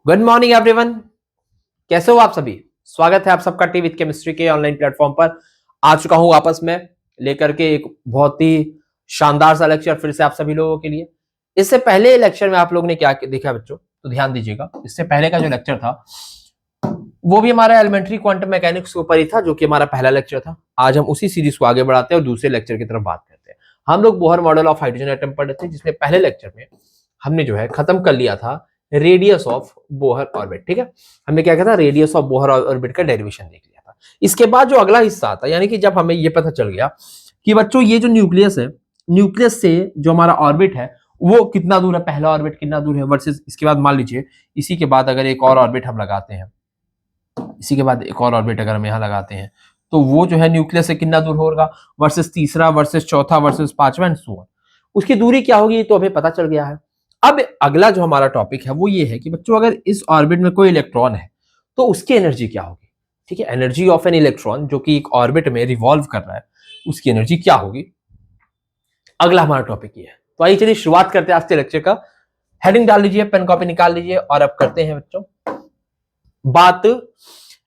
Good morning everyone. कैसे हो आप सभी? स्वागत है आप सबका टी विद केमिस्ट्री के ऑनलाइन प्लेटफॉर्म पर। आ चुका हूं वापस में लेकर के एक बहुत ही शानदार सा लेक्चर फिर से आप सभी लोगों के लिए। इससे पहले लेक्चर में आप लोगों ने क्या देखा बच्चों, तो ध्यान दीजिएगा। इससे पहले का जो लेक्चर था वो भी हमारा एलिमेंट्री क्वांटम मैकेनिक्स के ऊपर ही था, जो कि हमारा पहला लेक्चर था। आज हम उसी सीरीज को आगे बढ़ाते हैं और दूसरे लेक्चर की तरफ बात करते हैं। हम लोग Bohr model of hydrogen atom पढ़ रहे थे, जिसमें पहले लेक्चर में हमने जो है खत्म कर लिया था रेडियस ऑफ बोहर ऑर्बिट। ठीक है, हमने क्या किया था, रेडियस ऑफ बोहर ऑर्बिट का डेरिवेशन देख लिया था। इसके बाद जो अगला हिस्सा आता, यानी कि जब हमें ये पता चल गया कि बच्चों ये जो न्यूक्लियस है, न्यूक्लियस से जो हमारा ऑर्बिट है वो कितना दूर है, पहला ऑर्बिट कितना दूर है वर्सेस इसके बाद मान लीजिए इसी के बाद अगर एक और ऑर्बिट हम लगाते हैं, इसी के बाद एक और ऑर्बिट अगर हम यहाँ लगाते हैं तो वो जो है न्यूक्लियस से कितना दूर होगा वर्सेस तीसरा वर्सेस चौथा वर्सेस पांचवा एंड सो ऑन। उसकी दूरी क्या होगी तो हमें पता चल गया है। अब अगला जो हमारा टॉपिक है वो ये है कि बच्चों अगर इस ऑर्बिट में कोई इलेक्ट्रॉन है तो उसकी एनर्जी क्या होगी। ठीक है, एनर्जी ऑफ एन इलेक्ट्रॉन जो कि एक ऑर्बिट में रिवॉल्व कर रहा है उसकी एनर्जी क्या होगी, अगला हमारा टॉपिक ये है। तो आइए चलिए शुरुआत करते हैं आज के लेक्चर का। हेडिंग डाल लीजिए, पेन कॉपी निकाल लीजिए और अब करते हैं बच्चों बात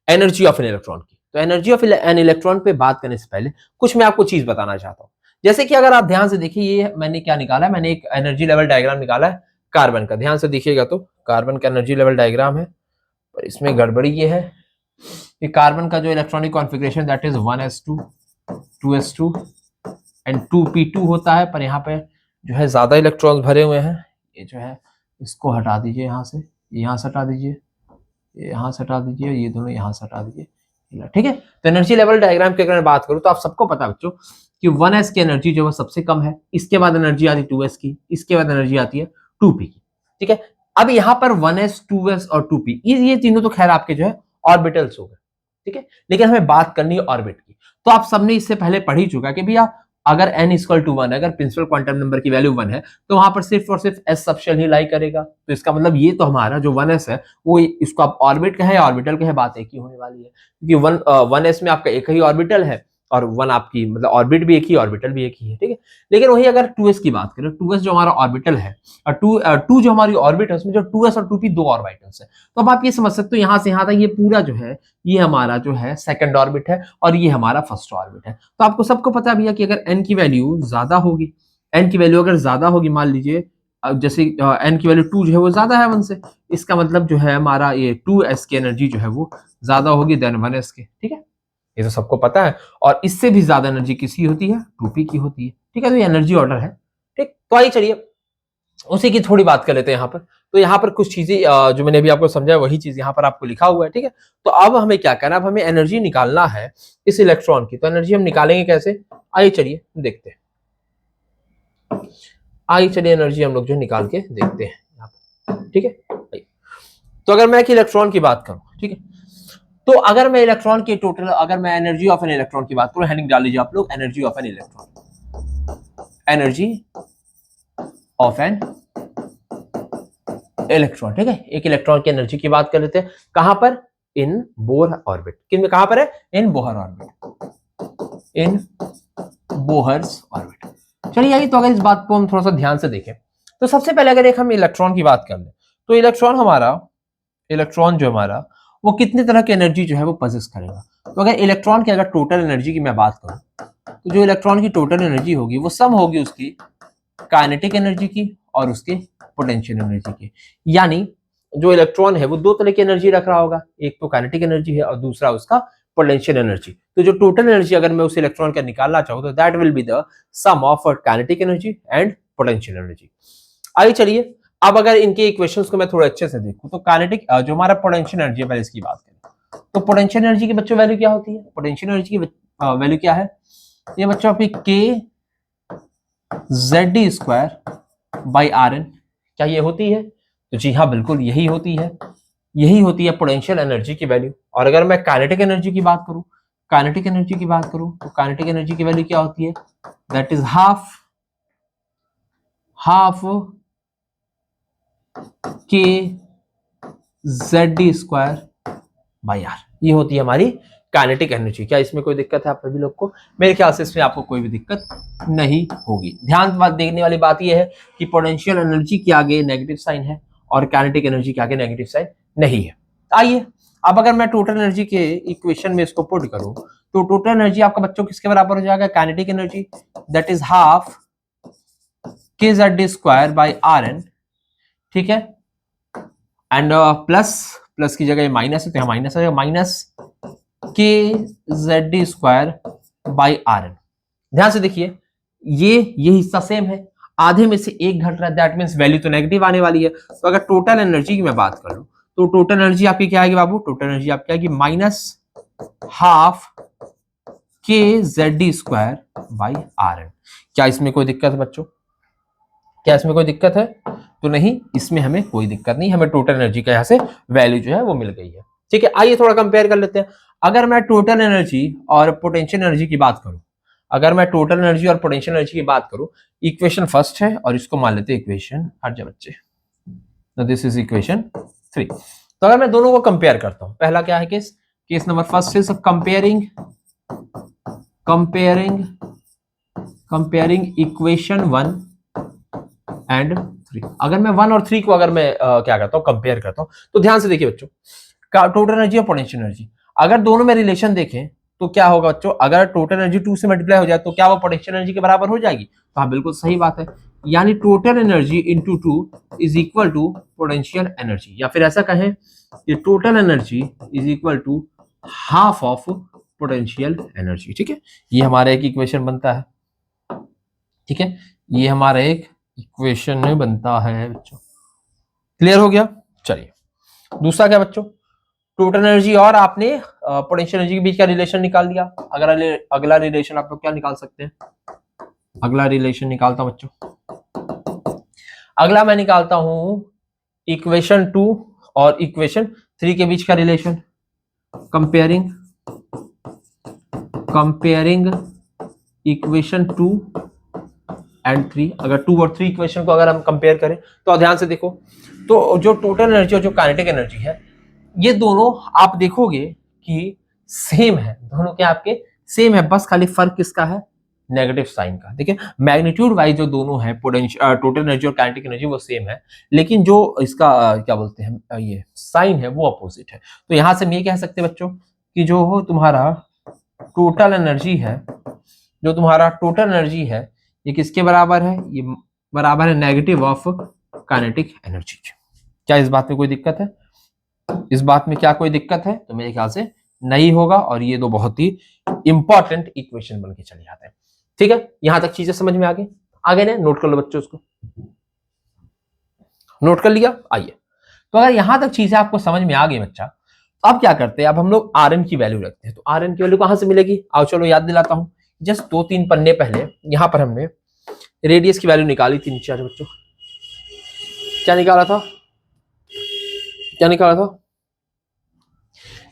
एनर्जी ऑफ एन इलेक्ट्रॉन की। तो एनर्जी ऑफ एन इलेक्ट्रॉन पे बात करने से पहले कुछ मैं आपको चीज बताना चाहता हूं। जैसे कि अगर आप ध्यान से देखिए, ये मैंने क्या निकाला है, मैंने एक एनर्जी लेवल डायग्राम निकाला है कार्बन का। ध्यान से देखिएगा तो कार्बन का एनर्जी लेवल डायग्राम है, पर इसमें गड़बड़ी ये है कि कार्बन का जो electronic configuration that is 1s2 2s2 and 2p2 होता है, पर यहाँ पे जो है ज्यादा इलेक्ट्रॉन्स भरे हुए हैं। ये जो है इसको हटा दीजिए, यहाँ से यहाँ से हटा दीजिए, यहाँ से हटा दीजिए, ये दोनों यहाँ से हटा दीजिए। ठीक है, तो एनर्जी लेवल डायग्राम की अगर मैं बात करूं तो आप सबको पता है बच्चों कि 1s की एनर्जी जो है सबसे कम है, इसके बाद एनर्जी आती है 2s की, इसके बाद एनर्जी आती है 2p की। ठीक है, अब यहाँ पर 1s 2s और 2p ये तीनों तो खैर आपके जो है ऑर्बिटल्स हो गए। ठीक है, लेकिन हमें बात करनी है ऑर्बिट की। तो आप सबने इससे पहले पढ़ ही चुका कि भैया अगर n इक्वल टू 1, अगर प्रिंसिपल क्वांटम नंबर की वैल्यू 1 है तो वहां पर सिर्फ और सिर्फ s सबशेल ही लाई करेगा। तो इसका मतलब ये तो हमारा जो 1s है वो इसको आप ऑर्बिट कहे ऑर्बिटल कहे बात एक ही होने वाली है, क्योंकि 1s में आपका एक ही ऑर्बिटल है और 1 आपकी मतलब ऑर्बिट भी एक ही ऑर्बिटल भी एक ही है। ठीक है, लेकिन वही अगर 2s की बात करें, 2s जो हमारा ऑर्बिटल है और 2 जो हमारी ऑर्बिट है उसमें जो 2s और 2p दो ऑर्बिटल्स है। तो अब आप ये समझ सकते हो यहाँ से यहाँ तक ये पूरा जो है ये हमारा जो है सेकंड ऑर्बिट है और ये हमारा फर्स्ट ऑर्बिट है। तो आपको सबको पता है भैया कि अगर n की वैल्यू ज्यादा होगी, n की वैल्यू अगर ज्यादा होगी, मान लीजिए जैसे n की वैल्यू 2 जो है वो ज्यादा है 1 से, इसका मतलब जो है हमारा ये 2s की एनर्जी जो है वो ज्यादा होगी देन 1s के। ठीक है, ये तो सबको पता है। और इससे भी ज्यादा एनर्जी किसकी होती है, 2p की होती है। ठीक है, तो ये एनर्जी ऑर्डर है। ठीक, तो आइए चलिए उसी की थोड़ी बात कर लेते हैं यहाँ पर। तो यहाँ पर कुछ चीजें जो मैंने अभी आपको समझाया वही चीज यहाँ पर आपको लिखा हुआ है। ठीक है, तो अब हमें क्या करना है, अब हमें एनर्जी निकालना है इस इलेक्ट्रॉन की। तो एनर्जी हम निकालेंगे कैसे, आइए चलिए देखते हैं। आइए चलिए एनर्जी हम लोग जो निकाल के देखते हैं यहाँ पर। ठीक है, तो अगर मैं एक इलेक्ट्रॉन की बात करूं, ठीक है, तो अगर मैं इलेक्ट्रॉन की टोटल, अगर मैं एनर्जी ऑफ एन इलेक्ट्रॉन की बात करूं, हेडिंग डाल लीजिए आप लोग, energy of an electron, energy of an electron. ठीक है, एक इलेक्ट्रॉन की एनर्जी की बात कर लेते हैं। कहां पर, इन बोहर ऑर्बिट। किन में, कहां पर है, इन बोहर ऑर्बिट, इन बोहर्स ऑर्बिट। चलिए आइए, तो अगर इस बात को हम थोड़ा सा ध्यान से देखें तो सबसे पहले अगर एक हम इलेक्ट्रॉन की बात कर लें तो इलेक्ट्रॉन जो हमारा वो कितने तरह की एनर्जी जो है वो पजेस करेगा। तो अगर इलेक्ट्रॉन की अगर टोटल एनर्जी की मैं बात करूं तो जो इलेक्ट्रॉन की टोटल एनर्जी होगी वो सम होगी उसकी काइनेटिक एनर्जी की और उसके पोटेंशियल एनर्जी की। यानी जो इलेक्ट्रॉन है वो दो तरह की एनर्जी रख रहा होगा, एक तो काइनेटिक एनर्जी है और दूसरा उसका पोटेंशियल एनर्जी। तो जो टोटल एनर्जी अगर मैं उस इलेक्ट्रॉन का निकालना चाहूँ तो that will be the sum of kinetic energy and potential energy. आइए चलिए, अब अगर इनके इक्वेशंस को मैं थोड़ा अच्छे से देखूं तो काइनेटिक जो हमारा पोटेंशियल एनर्जी है, पहले इसकी बात करें तो पोटेंशियल एनर्जी की बच्चों वैल्यू क्या होती है, पोटेंशियल एनर्जी की वैल्यू क्या है, ये बच्चों आपकी k ZD² बाई RN। क्या ये होती है, तो जी हाँ बिल्कुल यही होती है, यही होती है पोटेंशियल एनर्जी की वैल्यू। और अगर मैं काइनेटिक एनर्जी की बात करूं, काइनेटिक एनर्जी की बात करूं तो काइनेटिक एनर्जी की वैल्यू क्या होती है, that is half k ZD² by R। ये होती है हमारी काइनेटिक एनर्जी। क्या इसमें कोई दिक्कत है आप सभी लोग को? मेरे ख्याल से इसमें आपको कोई भी दिक्कत नहीं होगी। ध्यान देखने वाली बात यह है कि पोटेंशियल एनर्जी के आगे नेगेटिव साइन है और काइनेटिक एनर्जी के आगे नेगेटिव साइन नहीं है। आइए अब अगर मैं टोटल एनर्जी के इक्वेशन में इसको पुट करूं तो टोटल एनर्जी आपका बच्चों किसके बराबर हो जाएगा, kinetic energy, that is half K Z D square by R N, ठीक है, एंड प्लस की जगह माइनस है तो यहाँ माइनस है, minus K Z D square by R N. ध्यान से देखिए ये हिस्सा सेम है, आधे में से एक घट रहा है, दैट मीन्स वैल्यू तो नेगेटिव आने वाली है। तो अगर टोटल एनर्जी की मैं बात करूं तो टोटल एनर्जी आपकी क्या आएगी बाबू, टोटल एनर्जी आपकी आएगी minus half K Z D square by R N. क्या इसमें कोई दिक्कत है बच्चों, क्या इसमें कोई दिक्कत है, तो नहीं, इसमें हमें कोई दिक्कत नहीं, हमें टोटल एनर्जी का यहाँ से वैल्यू जो है वो मिल गई है। ठीक है, आइए थोड़ा कंपेयर कर लेते हैं। अगर मैं टोटल एनर्जी और पोटेंशियल एनर्जी की बात करूं, अगर मैं टोटल एनर्जी और पोटेंशियल एनर्जी की बात करूं, इक्वेशन फर्स्ट है और इसको मान लेते हैं इक्वेशन, हट जा बच्चे, दिस इज इक्वेशन 3। तो अगर मैं दोनों को कंपेयर करता हूं, पहला क्या है case number first is comparing equation 1 and 3। अगर मैं 1 और 3 को अगर मैं क्या करता हूं, कंपेयर करता हूं, तो ध्यान से देखिए बच्चों, टोटल एनर्जी और पोटेंशियल एनर्जी, अगर दोनों में रिलेशन देखें तो क्या होगा बच्चों, अगर टोटल एनर्जी 2 से मल्टीप्लाई हो जाए तो क्या वो पोटेंशियल एनर्जी के बराबर हो जाएगी, तो हाँ बिल्कुल सही बात है, यानी total energy into 2 is equal to potential energy, या फिर ऐसा कहें कि total energy is equal to half of potential energy. ठीक है, ये हमारा एक इक्वेशन बनता है, ठीक है, ये हमारा एक इक्वेशन में बनता है बच्चों, क्लियर हो गया। चलिए दूसरा क्या बच्चों, टोटल एनर्जी और आपने पोटेंशियल एनर्जी के बीच का रिलेशन निकाल दिया। अगला रिलेशन आप लोग क्या निकाल सकते हैं, अगला रिलेशन निकालता हूं बच्चों, अगला मैं निकालता हूं इक्वेशन 2 और इक्वेशन 3 के बीच का रिलेशन, कंपेयरिंग इक्वेशन 2 एंड 3। अगर 2 और 3 इक्वेशन को अगर हम कंपेयर करें तो ध्यान से देखो, तो जो टोटल एनर्जी और जो काइनेटिक एनर्जी है, ये दोनों आप देखोगे कि सेम है, दोनों क्या आपके सेम है, बस खाली फर्क किसका है, नेगेटिव साइन का। देखिए मैग्नीट्यूड वाइज जो दोनों है पोटेंशियल टोटल एनर्जी और काइनेटिक एनर्जी वो सेम है, लेकिन जो इसका क्या बोलते हैं ये साइन है वो अपोजिट है। तो यहां से हम ये कह सकते हैं बच्चों कि जो हो तुम्हारा टोटल एनर्जी है, जो तुम्हारा टोटल एनर्जी है ये किसके बराबर है, ये बराबर है नेगेटिव ऑफ काइनेटिक एनर्जी। क्या इस बात में कोई दिक्कत है, इस बात में क्या कोई दिक्कत है, तो मेरे ख्याल से नहीं होगा, और ये दो बहुत ही इंपॉर्टेंट इक्वेशन बन के चले जाते हैं। ठीक है, यहां तक चीजें समझ में आ गई, आगे ने नोट कर लो बच्चों, उसको नोट कर लिया। आइए तो अगर यहां तक चीजें आपको समझ में आ गई बच्चा, तो अब क्या करते हैं, अब हम लोग आर एन की वैल्यू रखते हैं। तो आर एन की वैल्यू कहां से मिलेगी, आओ चलो याद दिलाता हूं, जस्ट 2-3 पन्ने पहले यहां पर हमने रेडियस की वैल्यू निकाली थी, नीचे आ जाओ बच्चों, क्या निकाला था, क्या निकाला था,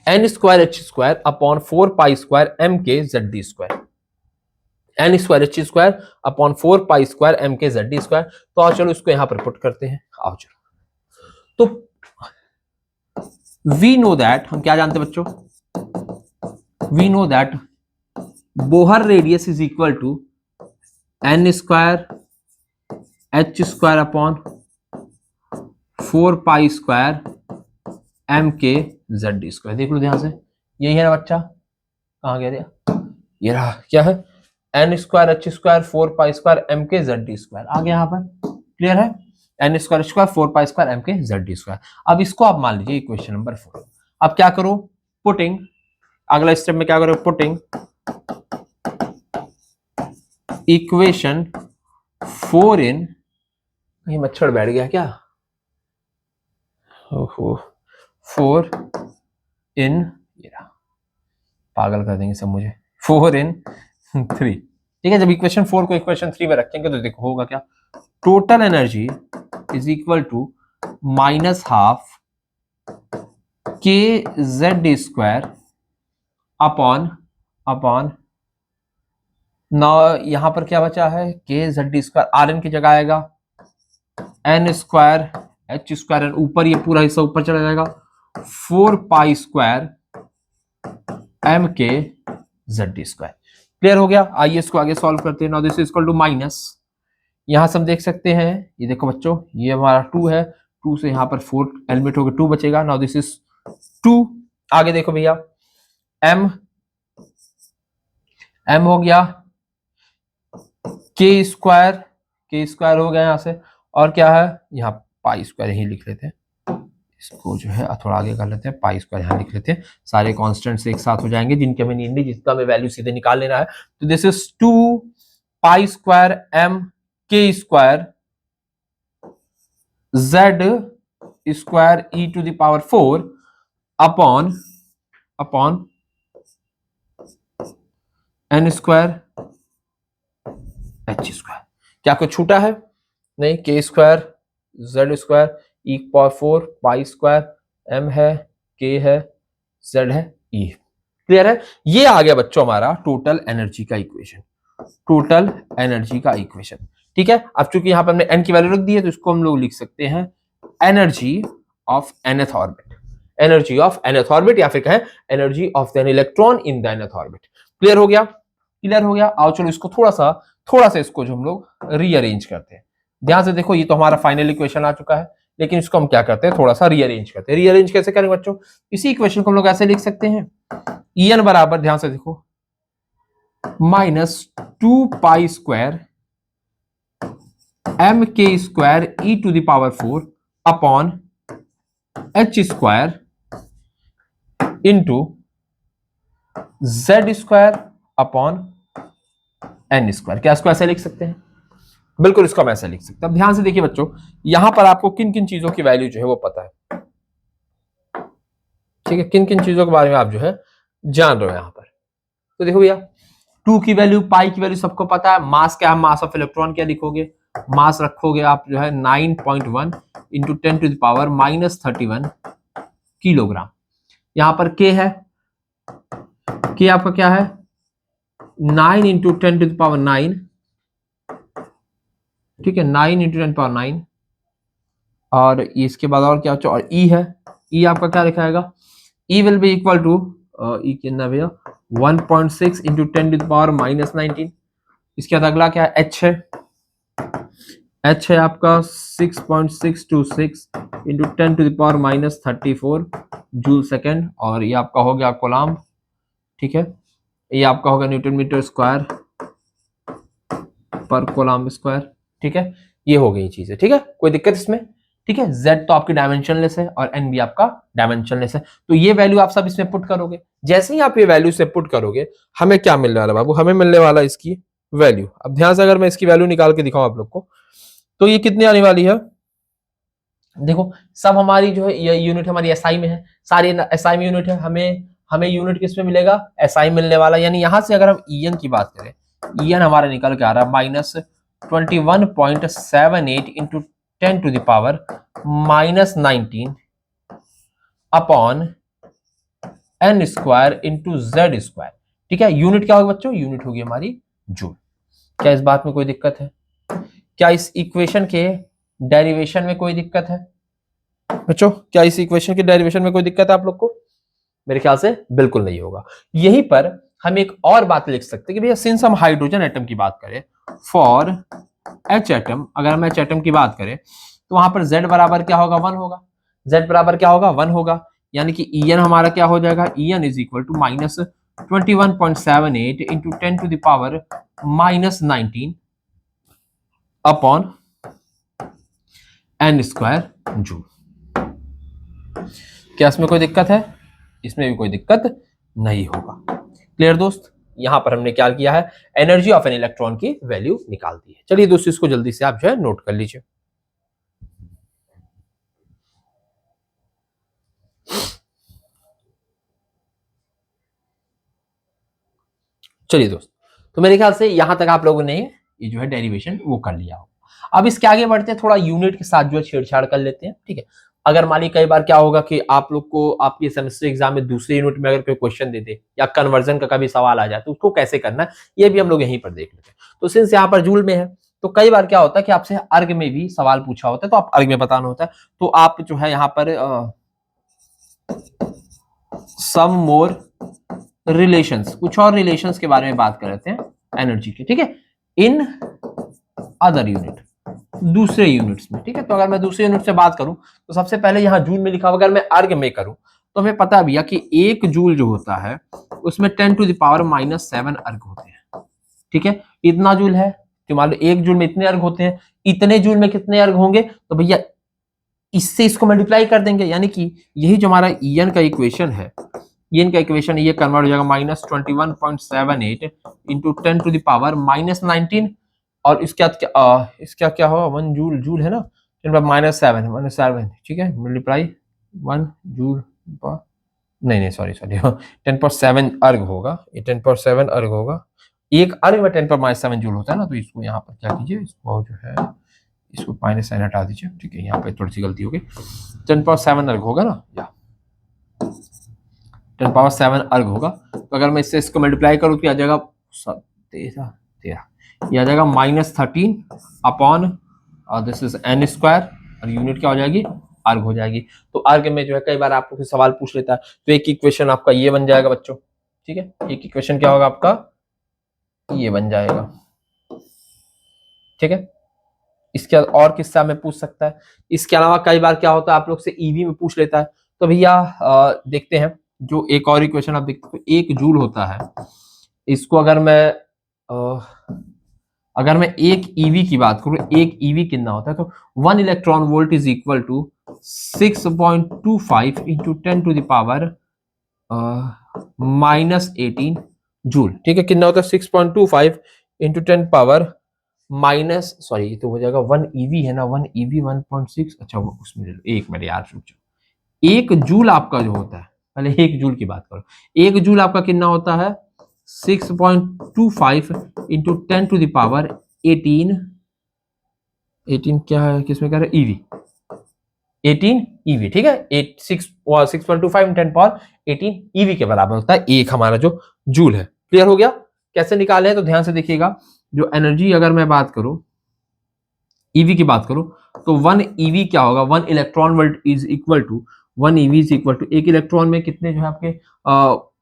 N square H square upon 4 pi square M K Z D square, N square H square upon 4 pi square M K Z D square. तो आओ चलो इसको यहां पर पुट करते हैं, आओ चलो। तो वी नो दैट, हम क्या जानते हैं बच्चों, we know that Bohr radius is equal to N square H square upon 4 pi square M K Z D square. देख लो ध्यान से, यही है ना बच्चा, कहां गया, ये रहा, क्या है, N square H square 4 pi square M K Z D square आ गया यहाँ पर, क्लियर है, N square square 4 pi square M K Z D square. अब इसको आप मान लीजिए इक्वेशन नंबर 4। अब क्या करो, पुटिंग, अगला स्टेप में क्या करो, पुटिंग इक्वेशन 4 इन, कहीं मच्छर बैठ गया क्या, ओहो, 4 इन, ये रहा, पागल कर देंगे सब मुझे, 4 इन 3। ठीक है, जब इक्वेशन 4 को इक्वेशन 3 में रखेंगे तो देखो होगा क्या, total energy is equal to minus half K Z D square upon ना, यहां पर क्या बचा है, K Z D square, R N की जगह आएगा N square H square, N ऊपर ये पूरा हिस्सा ऊपर चला जाएगा, 4 pi square M K Z D square. Clear हो गया, आइए इसको आगे सॉल्व करते हैं। Now this is equal to minus, यहां से हम देख सकते हैं, ये देखो बच्चों, ये हमारा 2 है, 2 से यहाँ पर 4 एलिमिनेट हो गया, 2 बचेगा। Now this is 2। आगे देखो भैया, m हो गया k स्क्वायर हो गया यहाँ से, और क्या है यहाँ पाई स्क्वायर यही लिख लेते हैं, इसको जो है थोड़ा आगे कर लेते हैं, पाई स्क्वायर यहाँ लिख लेते हैं, सारे कांस्टेंट्स एक साथ हो जाएंगे जिनके हमें नीड नहीं, जिसका हमें वैल्यू सीधे निकाल लेना है। तो this is 2 pi square m k square z square e to the power 4 upon n square h square. क्या कुछ छूटा है? नहीं, k square z square e power 4 pi square m है, k है, z है, e। क्लियर है? ये आ गया बच्चों हमारा टोटल एनर्जी का इक्वेशन, ठीक है। अब चूंकि यहां पर हमने n की वैल्यू रख दी है तो इसको हम लोग लिख सकते हैं एनर्जी ऑफ nth ऑर्बिट, या फिर कहें energy of an electron in the nth orbit. Clear हो गया? आओ चलो इसको थोड़ा सा इसको जो हम लोग रीअरेंज करते हैं। ध्यान से देखो, ये तो हमारा फाइनल इक्वेशन आ चुका है, लेकिन इसको हम क्या करते हैं, थोड़ा सा रीअरेंज करते हैं। रीअरेंज कैसे करेंगे बच्चों? इसी इक्वेशन को हम लोग ऐसे लिख सकते हैं, En बराबर, ध्यान से देखो, -2 pi square m k square e to the power 4 upon h square into z square upon n square. क्या इसको ऐसे लिख सकते हैं? बिल्कुल, इसको हम ऐसे लिख सकते हैं। अब ध्यान से देखिए बच्चों, यहां पर आपको किन किन चीजों की वैल्यू जो है वो पता है, ठीक है, किन किन चीजों के बारे में आप जो है जान रहे हो यहां पर। तो देखो भैया, 2 की वैल्यू, पाई की वैल्यू सबको पता है। मास क्या है, मास ऑफ इलेक्ट्रॉन क्या लिखोगे, मास रखोगे आप जो है 9.1 into 10 to the power -31 kilogram. यहां पर के है, के आपका क्या है 9 इंटू 10 टू द पावर 9, ठीक है, 9 इंटू 10 पावर 9। और इसके बाद और क्या और ई है, ई आपका क्या लिखा जाएगा, ई विल बी इक्वल टू ई कितना भैया 1.6 इंटू 10 टू द पावर -19। इसके बाद अगला क्या है, एच है, एच है आपका 6.626 into 10 to the power -34 joule second. और ये आपका हो गया कोलॉम्ब, ठीक है, ये आपका होगा न्यूटन मीटर स्क्वायर पर कोलॉम्ब स्क्वायर, ठीक है। ये हो गई चीजें, ठीक है, कोई दिक्कत इसमें? ठीक है, z तो आपकी डायमेंशनलेस है और n भी आपका डायमेंशनलेस है। तो ये वैल्यू आप सब इसमें पुट करोगे। जैसे ही आप ये वैल्यू से पुट करोगे, हमें क्या मिलने वाला बाबू, हमें मिलने वाला इसकी वैल्यू। अब ध्यान से अगर मैं इसकी वैल्यू निकाल के दिखाऊं आप लोग को, तो ये कितनी आने वाली है, देखो सब हमारी जो है ये यूनिट हमारी एसआई में है, सारी एसआई में यूनिट है। हमें यूनिट किस में मिलेगा, एसआई मिलने वाला। यानी यहां से अगर हम ईएन की बात करें, ईएन हमारा निकल के आ रहा है -21.78 into 10 to the power -19 upon n square into Z square, ठीक है। यूनिट क्या होगी बच्चों, यूनिट होगी हमारी जूल। क्या इस बात में कोई दिक्कत है? क्या इस इक्वेशन के डेरिवेशन में कोई दिक्कत है बच्चों? क्या इस इक्वेशन के डेरिवेशन में कोई दिक्कत है आप लोग को? मेरे ख्याल से बिल्कुल नहीं होगा। यहीं पर हम एक और बात लिख सकते हैं कि भैया सिंस हम हाइड्रोजन एटम की बात करें, फॉर एच एटम, अगर हम एच एटम की बात करें तो वहां पर z बराबर क्या होगा, 1 होगा। z बराबर क्या होगा, 1 होगा। यानी कि En हमारा क्या हो जाएगा, En is equal to -21.78 into 10 to the power -19 upon n square joule. क्या इसमें कोई दिक्कत है? इसमें भी कोई दिक्कत नहीं होगा। क्लियर दोस्त? यहां पर हमने क्या किया है, एनर्जी ऑफ एन इलेक्ट्रॉन की वैल्यू निकाल दी है। चलिए दोस्तों, इसको जल्दी से आप जो है नोट कर लीजिए। चलिए दोस्त, तो मेरे ख्याल से यहां तक आप लोगों ने ये जो है डेरिवेशन वो कर लिया होगा। अब इसके आगे बढ़ते हैं, थोड़ा यूनिट के साथ जो है छेड़छाड़ कर लेते हैं, ठीक है। अगर मान ली कई बार क्या होगा कि आप लोग को आपके सेमेस्टर एग्जाम में दूसरे यूनिट में अगर कोई क्वेश्चन दे दे या कन्वर्जन का कभी सवाल आ जाए तो उसको कैसे करना है, ये भी हम लोग यहीं पर देख लेते हैं। तो सिंस यहाँ पर जूल में है, तो कई बार क्या होता है कि आपसे अर्ग में भी सवाल पूछा होता है, तो आप अर्ग में बताना होता है। तो आप जो है यहाँ पर सम मोर रिलेशंस, कुछ और रिलेशंस के बारे में बात कर रहे थे एनर्जी के, ठीक है, इन अदर यूनिट, दूसरे यूनिट्स में, ठीक है। तो अगर मैं दूसरे यूनिट से बात करूं तो सबसे पहले यहाँ जूल में लिखा हुआ, अगर मैं अर्ग में करूं तो हमें पता भैया कि 1 जूल जो होता है उसमें 10⁻⁻7 अर्ग होते हैं, ठीक है। इतना जूल है, तो मान लो 1 जूल में इतने अर्ग होते हैं, इतने जूल में कितने अर्ग होंगे, तो भैया इससे इसको मल्टीप्लाई कर देंगे, यानी कि यही जो हमारा ईएन का इक्वेशन है, ईएन का इक्वेशन ये कन्वर्ट हो जाएगा -21.78 इंटू 10⁻⁻19, और इसका क्या होगा, 1 जूल, जूल है ना, -7, ठीक है, मल्टीप्लाई 1 जूल, नहीं सॉरी 10⁻7 अर्ग होगा, ये 10⁻7 अर्ग होगा, एक अर्ग में 10⁻7 जूल होता है ना। तो इसको यहाँ पर क्या कीजिए, इसको जो है इसको -साइन हटा दीजिए, ठीक है, यहाँ पे थोड़ी सी गलती हो गई, 10⁻7 अर्ग होगा ना, या 10⁻7 अर्ग होगा। तो अगर मैं इससे इसको मल्टीप्लाई करूँ तो आ जाएगा 13, ये आ जाएगा -13 upon this is n square, और यूनिट क्या हो जाएगी, अर्ग हो जाएगी। तो अर्ग में जो है कई बार आपको सवाल पूछ लेता है, तो एक इक्वेशन आपका ये बन जाएगा बच्चों, ठीक है, एक इक्वेशन क्या होगा आपका, ये बन जाएगा, ठीक है। इसके और किस्सा में पूछ सकता है, इसके अलावा कई बार क्या होता है आप लोग से ईवी में पूछ लेता है। तो भैया देखते हैं, जो एक और इक्वेशन आप देखते हो, 1 जूल होता है, इसको अगर मैं एक ईवी की बात करूं, एक ईवी कितना होता है, तो 1 electron volt is equal to 6.25 into 10⁻⁻18 joule, ठीक है। कितना होता है, 6.25 इंटू 10 पावर माइनस, सॉरी तो हो जाएगा 1 ईवी है ना, 1 ईवी 1.6, अच्छा वो उसमें ले लो, एक मिनट यार रुक जाओ। 1 जूल आपका जो होता है, पहले 1 जूल की बात करो, 1 जूल आपका कितना होता है, 6.25 इंटू 10⁻18, 18 क्या है, किसमें कह रहे हैं, ईवी, 18 ईवी, ठीक है, 6.25 10 पावर 18 ईवी के बराबर होता है एक हमारा जो जूल है। क्लियर हो गया, कैसे निकाले हैं, तो ध्यान से देखिएगा, जो एनर्जी अगर मैं बात करूं, ईवी की बात करूं, तो 1 ईवी क्या होगा, 1 electron volt is equal to 1 eV is equal to, एक इलेक्ट्रॉन में कितने जो है आपके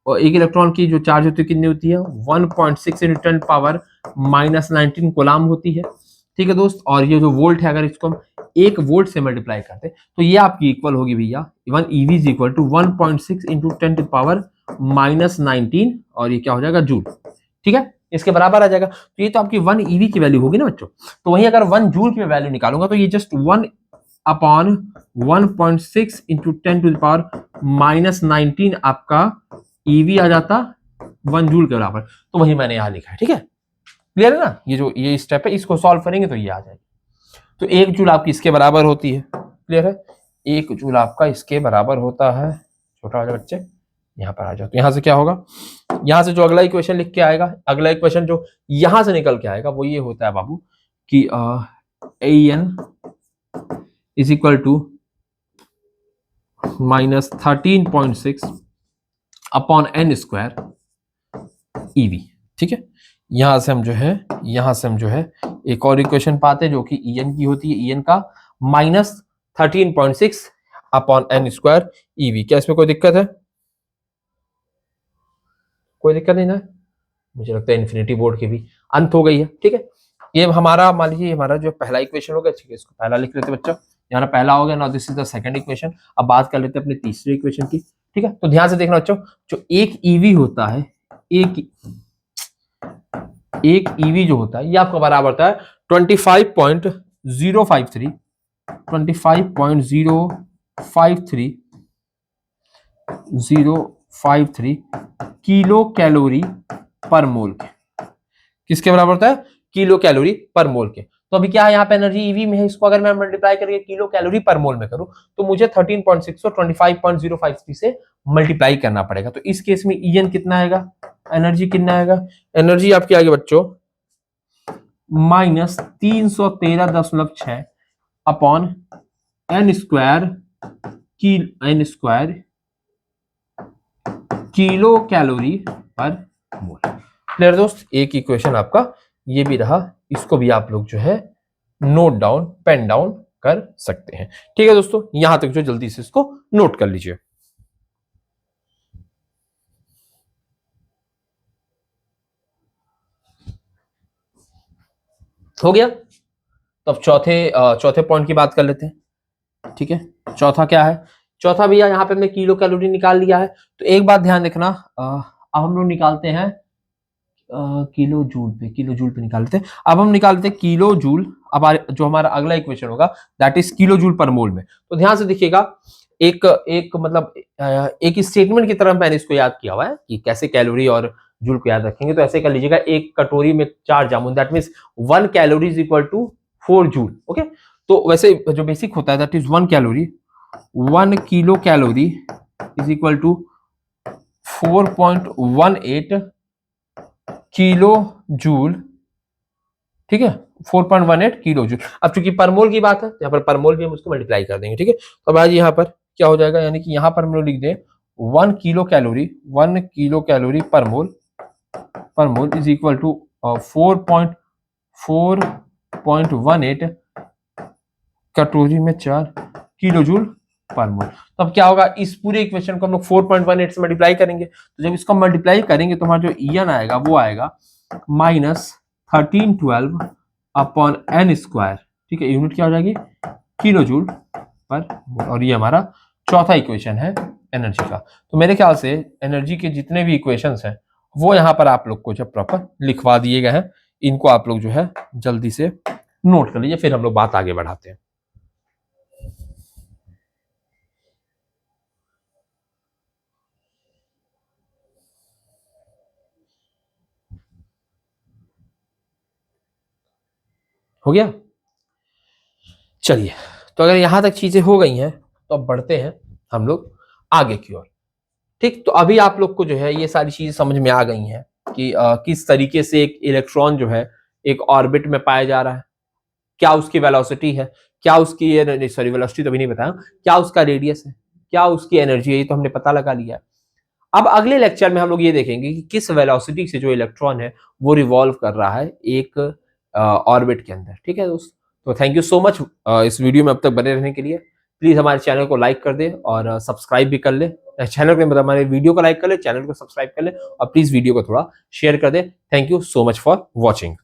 एक इलेक्ट्रॉन की जो चार्ज होती है कितनी होती है, 1.6 इंटू 10 पावर -19 कोलाम होती है, ठीक है दोस्त। और ये जो वोल्ट है, अगर इसको हम 1 वोल्ट से मल्टीप्लाई करते तो ये आपकी इक्वल होगी भैया, 1 eV is equal to 1.6 into 10 power -19, और ये क्या हो जाएगा, जूल, ठीक है, इसके बराबर आ जाएगा। तो ये तो आपकी 1 ईवी की वैल्यू होगी ना बच्चों। तो वहीं अगर 1 जूल की वैल्यू निकालूंगा तो ये just 1 upon 1.6 into 10 to the power -19 आपका ईवी आ जाता 1 जूल के बराबर। तो वही मैंने यहां लिखा है, ठीक है, क्लियर है ना। ये स्टेप है, इसको सॉल्व करेंगे तो ये आ जाएगी। तो 1 जूल आपकी इसके बराबर होती है, क्लियर है, 1 जूल आपका इसके बराबर होता है। छोटा हो जाए बच्चे, यहाँ पर आ जाओ। तो यहाँ से क्या होगा, यहाँ से जो अगला इक्वेशन लिख के आएगा, अगला इक्वेशन जो यहाँ से निकल के आएगा वो ये होता है बाबू कि N is equal to -13.6 upon n square eV, ठीक है। यहां से हम जो है एक और इक्वेशन पाते हैं जो कि En की होती है, En का -13.6 अपॉन n स्क्वायर ईवी। क्या इसमें कोई दिक्कत है, कोई दिक्कत नहीं ना, मुझे लगता है इन्फिनिटी बोर्ड की भी अंत हो गई है, ठीक है। ये हमारा मान लीजिए हमारा जो पहला इक्वेशन होगा, ठीक है, इसको पहला लिख लेते बच्चों, यहाँ पहला हो गया ना, this is the second equation. अब बात कर लेते हैं अपने तीसरे इक्वेशन की, ठीक है। तो ध्यान से देखना बच्चों, जो एक ईवी होता है, एक ईवी जो होता है ये आपका बराबर होता है 25.053 25.053 किलो कैलोरी पर मोल के। किसके बराबर होता है, किलो कैलोरी पर मोल के। तो अभी क्या है, यहाँ पे एनर्जी ईवी में है, इसको अगर मैं मल्टीप्लाई करके किलो कैलोरी पर मोल में करूं तो मुझे 13.6 और 25.053 से मल्टीप्लाई करना पड़ेगा। तो इस केस में ईएन कितना आएगा, एनर्जी कितना आएगा, एनर्जी आपकी आएगी बच्चों -313.6 upon n square kilo calorie पर मोल। क्लियर दोस्त, एक इक्वेशन आपका ये भी रहा, इसको भी आप लोग जो है नोट डाउन, पेन डाउन कर सकते हैं, ठीक है दोस्तों। यहां तक जो जल्दी से इसको नोट कर लीजिए। हो गया। तो अब चौथे पॉइंट की बात कर लेते हैं। ठीक है, चौथा क्या है? चौथा भैया यहाँ पे हमने किलो कैलोरी निकाल लिया है। तो एक बात ध्यान रखना, अब हम लोग निकालते हैं किलो जूल पे निकालते हैं। अब हम निकालते हैं किलो जूल। अब जो हमारा अगला इक्वेशन होगा दैट इज किलो जूल पर मोल में। तो ध्यान से देखिएगा, एक मतलब एक स्टेटमेंट की तरह मैंने इसको याद किया हुआ है कि कैसे कैलोरी और जूल को याद रखेंगे। तो ऐसे कर लीजिएगा, एक कटोरी में 4 जामुन, that means 1 calorie is equal to 4 joule. Okay, तो वैसे जो बेसिक होता है that is 1 calorie, 1 kilo calorie is equal to 4.18 kilo joule. ठीक है, 4.18 किलो जूल। अब चूंकि परमोल की बात है, यहाँ पर परमोल भी हम उसको मल्टीप्लाई कर देंगे। ठीक है, तो अब आज यहाँ पर क्या हो जाएगा, यानी कि यहाँ पर हम लोग लिख दें 1 किलो कैलोरी पर मोल इज इक्वल टू 4.18 कटोरी में 4 किलो जूल पर मोल। तो अब क्या होगा, इस पूरे इक्वेशन को हम लोग 4.18 से मल्टीप्लाई करेंगे। तो जब इसको मल्टीप्लाई करेंगे तो हमारा जो ईएन आएगा वो आएगा -1312 अपॉन एन स्क्वायर। ठीक है, यूनिट क्या हो जाएगी, किलो जूल पर मोल। और ये हमारा चौथा इक्वेशन है एनर्जी का। तो मेरे ख्याल से एनर्जी के जितने भी इक्वेशंस हैं वो यहाँ पर आप लोग को जब प्रॉपर लिखवा दिए गए हैं, इनको आप लोग जो है जल्दी से नोट कर लीजिए, फिर हम लोग बात आगे बढ़ाते हैं। हो गया? चलिए, तो अगर यहां तक चीजें हो गई हैं तो अब बढ़ते हैं हम लोग आगे की ओर। ठीक, तो अभी आप लोग को जो है ये सारी चीजें समझ में आ गई हैं कि किस तरीके से एक इलेक्ट्रॉन जो है एक ऑर्बिट में पाया जा रहा है, क्या उसकी वेलोसिटी है, क्या उसकी सॉरी वेलोसिटी तो अभी नहीं बताया, क्या उसका रेडियस है, क्या उसकी एनर्जी है, ये तो हमने पता लगा लिया है। अब अगले लेक्चर में हम लोग ये देखेंगे कि किस वेलोसिटी से जो इलेक्ट्रॉन है वो रिवॉल्व कर रहा है एक ऑर्बिट के अंदर। ठीक है दोस्त, तो थैंक यू सो मच इस वीडियो में अब तक बने रहने के लिए। प्लीज हमारे चैनल को लाइक कर दे और सब्सक्राइब भी कर ले। चैनल को मतलब हमारे वीडियो को लाइक कर ले, चैनल को सब्सक्राइब कर ले और प्लीज वीडियो को थोड़ा शेयर कर दे। Thank you so much for watching.